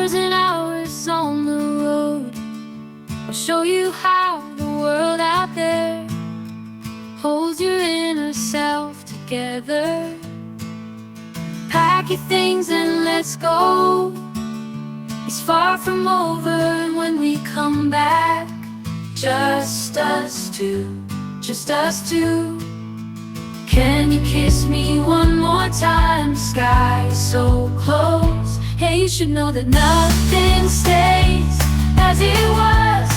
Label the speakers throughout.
Speaker 1: hours and hours on the road. I'll show you how the world out there holds your inner self together. Pack your things and let's go. It's far from over, and when we come back, just us two, just us two. Can you kiss me one more time? The sky is so close. Hey, you should know that nothing stays as it was.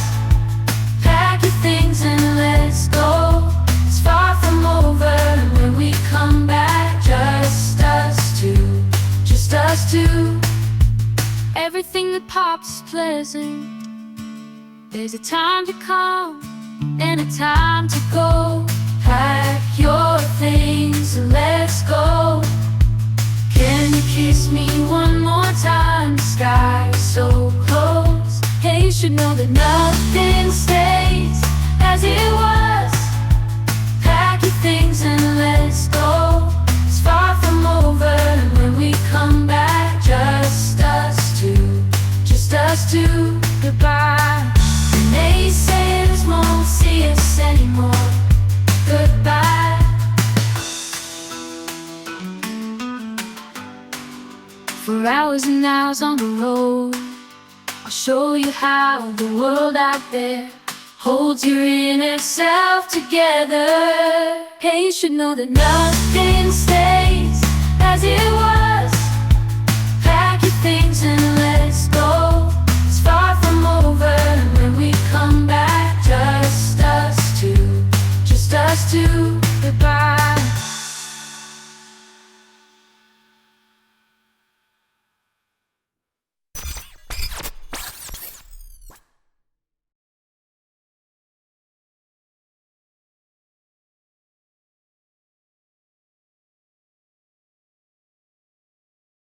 Speaker 1: Pack your things and let's go. It's far from over, and when we come back, just us two, just us two. Everything that pops is pleasant. There's a time to come and a time to go. Pack your things and let's go. Can you kiss me one more time? The sky is so close. Hey, you should know that nothing stays as it was. Pack your things and let's go. It's far from over, and when we come back, just us two, just us two. Goodbye. The naysayers won't see us anymore. Goodbye. For hours and hours on the road, I'll show you how the world out there holds your inner self together. Hey, you should know that nothing stays as it was.